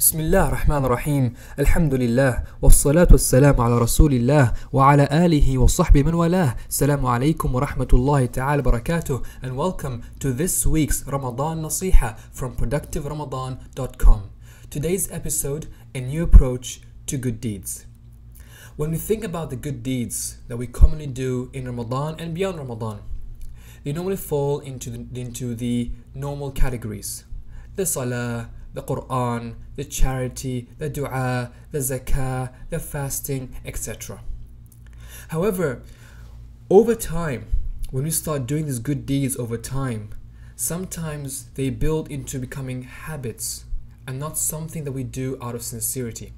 بسم الله الرحمن الرحيم الحمد لله والصلاة والسلام على رسول الله وعلى آله وصحبه من والاه. السلام عليكم ورحمة الله تعالى وبركاته, and welcome to this week's Ramadan Naseeha from ProductiveRamadan.com. Today's episode, a new approach to good deeds. When we think about the good deeds that we commonly do in Ramadan and beyond Ramadan, they normally fall into the normal categories: the salah, the Quran, the charity, the dua, the zakah, the fasting, etc. However, over time, when we start doing these good deeds over time, sometimes they build into becoming habits and not something that we do out of sincerity.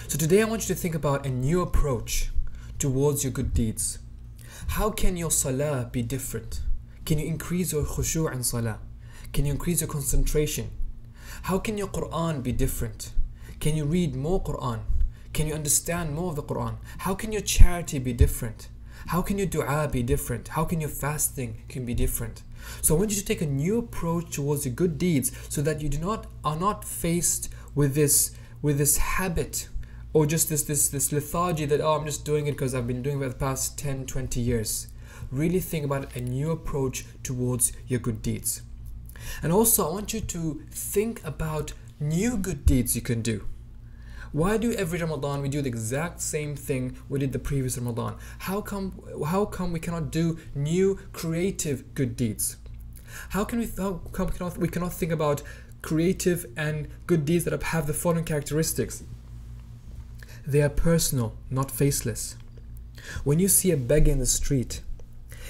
So today I want you to think about a new approach towards your good deeds. How can your salah be different? Can you increase your khushu' in salah? Can you increase your concentration? How can your Quran be different? Can you read more Quran? Can you understand more of the Quran? How can your charity be different? How can your dua be different? How can your fasting can be different? So I want you to take a new approach towards your good deeds so that you are not faced with this habit or just this lethargy that, I'm just doing it because I've been doing it for the past 10, 20 years. Really think about a new approach towards your good deeds. And also I want you to think about new good deeds you can do. Why do every Ramadan we do the exact same thing we did the previous Ramadan? How come we cannot do new creative good deeds? How come we cannot think about creative and good deeds that have the following characteristics? They are personal, not faceless. When you see a beggar in the street,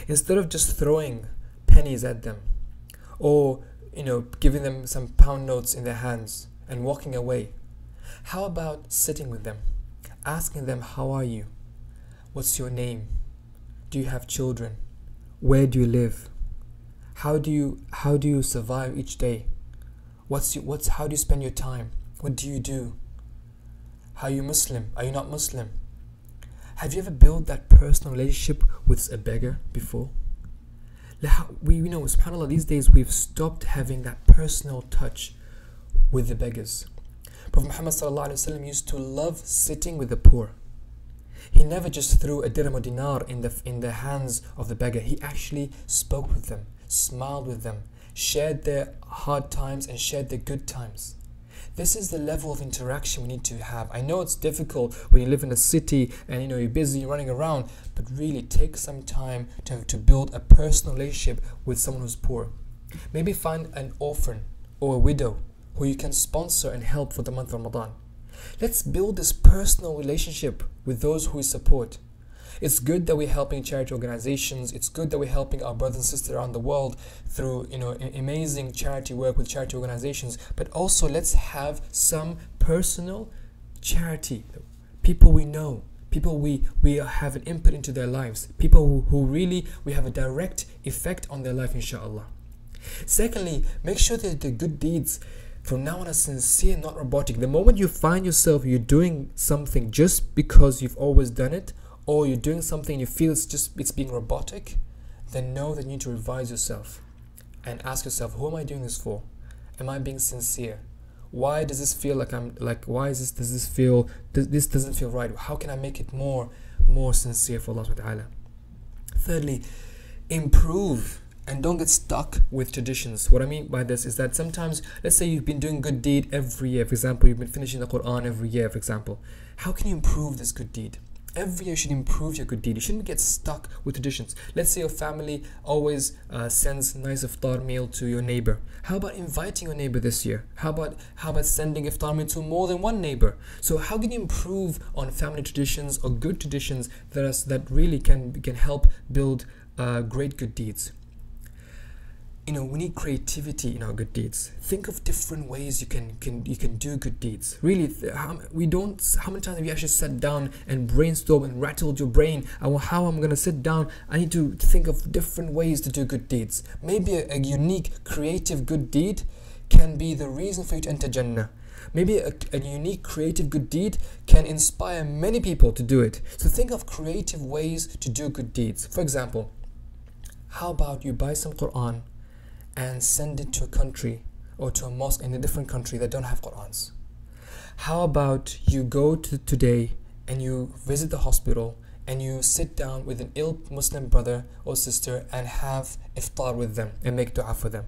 instead of just throwing pennies at them, or giving them some pound notes in their hands and walking away, how about sitting with them, asking them, how are you? What's your name? Do you have children? Where do you live? How do you survive each day? How do you spend your time? What do you do? Are you Muslim? Are you not Muslim? Have you ever built that personal relationship with a beggar before? SubhanAllah, these days we've stopped having that personal touch with the beggars. Prophet Muhammad ﷺ used to love sitting with the poor. He never just threw a dirham or dinar in the hands of the beggar. He actually spoke with them, smiled with them, shared their hard times and shared their good times. This is the level of interaction we need to have. I know it's difficult when you live in a city and you're busy running around, but really take some time to build a personal relationship with someone who's poor. Maybe find an orphan or a widow who you can sponsor and help for the month of Ramadan. Let's build this personal relationship with those who we support. It's good that we're helping charity organizations. It's good that we're helping our brothers and sisters around the world through amazing charity work with charity organizations. But also let's have some personal charity. People we know, people we have an input into their lives, people who really we have a direct effect on their life, inshallah. Secondly, make sure that the good deeds from now on are sincere, not robotic. The moment you find yourself you're doing something just because you've always done it, or you're doing something you feel it's being robotic, then know that you need to revise yourself and ask yourself, who am I doing this for? Am I being sincere? Why does this feel this doesn't feel right? How can I make it more sincere for Allah subhanahu wa ta'ala? Thirdly, improve and don't get stuck with traditions. What I mean by this is that sometimes, let's say you've been doing good deed every year. For example, you've been finishing the Quran every year, for example. How can you improve this good deed? Every year you should improve your good deed. You shouldn't get stuck with traditions. Let's say your family always sends nice iftar meal to your neighbor. How about inviting your neighbor this year? How about sending iftar meal to more than one neighbor? So how can you improve on family traditions or good traditions that really can help build great good deeds? We need creativity in our good deeds. Think of different ways you can do good deeds. Really, how many times have you actually sat down and brainstormed and rattled your brain? How I'm going to sit down, I need to think of different ways to do good deeds. Maybe a unique, creative good deed can be the reason for you to enter Jannah. Maybe a unique, creative good deed can inspire many people to do it. So think of creative ways to do good deeds. For example, how about you buy some Quran and send it to a country or to a mosque in a different country that don't have Qurans. How about you go to today and you visit the hospital and you sit down with an ill Muslim brother or sister and have iftar with them and make dua for them?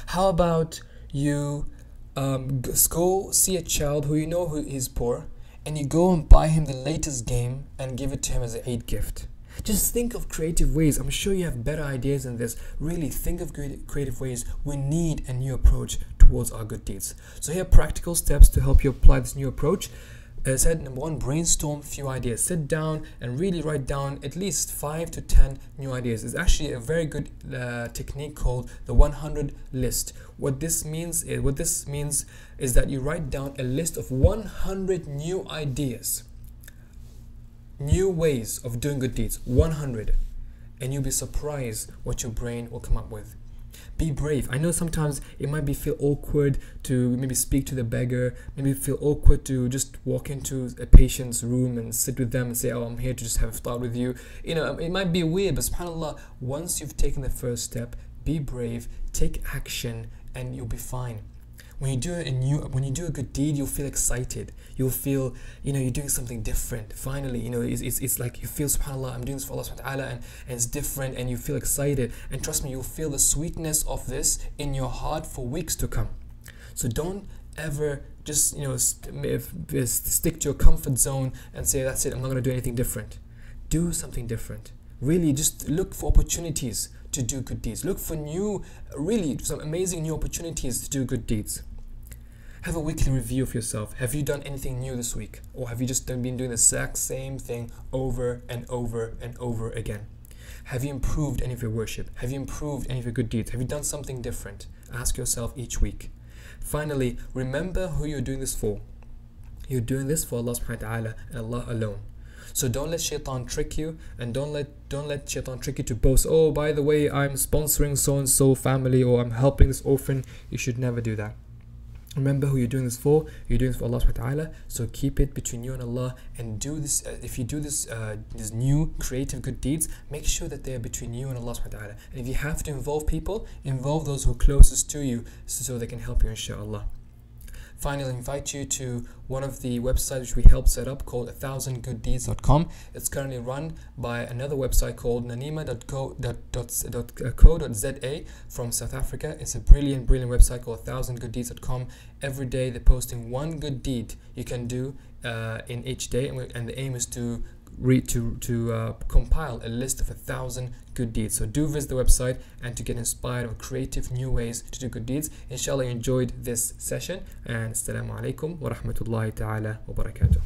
How about you go see a child who you know who is poor, and you go and buy him the latest game and give it to him as an Eid gift? Just think of creative ways. I'm sure you have better ideas than this. Really think of creative ways. We need a new approach towards our good deeds. So here are practical steps to help you apply this new approach. As I said, number one, brainstorm a few ideas. Sit down and really write down at least 5 to 10 new ideas. It's actually a very good technique called the 100 list. What this means is that you write down a list of 100 new ideas, new ways of doing good deeds, 100, and you'll be surprised what your brain will come up with. Be brave. I know sometimes it might feel awkward to maybe speak to the beggar, maybe feel awkward to just walk into a patient's room and sit with them and say, oh, I'm here to just have iftar with you. You know, it might be weird, but subhanAllah, once you've taken the first step, be brave, take action, and you'll be fine. When you do a good deed, you'll feel excited. You'll feel, you're doing something different. Finally, it's like you feel, subhanAllah, I'm doing this for Allah subhanahu wa ta'ala, and it's different, and you feel excited. And trust me, you'll feel the sweetness of this in your heart for weeks to come. So don't ever just, stick to your comfort zone and say, that's it, I'm not going to do anything different. Do something different. Really, just look for opportunities to do good deeds. Look for some amazing new opportunities to do good deeds. Have a weekly review of yourself. Have you done anything new this week? Or have you just been doing the exact same thing over and over and over again? Have you improved any of your worship? Have you improved any of your good deeds? Have you done something different? Ask yourself each week. Finally, remember who you're doing this for. You're doing this for Allah subhanahu wa ta'ala and Allah alone. So don't let shaitan trick you, and don't let shaitan trick you to boast, oh, by the way, I'm sponsoring so-and-so family, or I'm helping this orphan. You should never do that. Remember who you're doing this for. You're doing this for Allah subhanahu wa ta'ala. So keep it between you and Allah, and do this. If you do this, these new creative good deeds, make sure that they are between you and Allah subhanahu wa ta'ala. And if you have to involve people, involve those who are closest to you, so they can help you, inshallah. Finally, I invite you to one of the websites which we helped set up called 1000gooddeeds.com. It's currently run by another website called nanima.co.za from South Africa. It's a brilliant website called 1000gooddeeds.com. Every day they're posting one good deed you can do in each day, and the aim is to compile a list of 1,000 good deeds. So do visit the website and to get inspired of creative new ways to do good deeds. Inshallah you enjoyed this session, and assalamu alaikum wa rahmatullahi ta'ala wa barakatuh.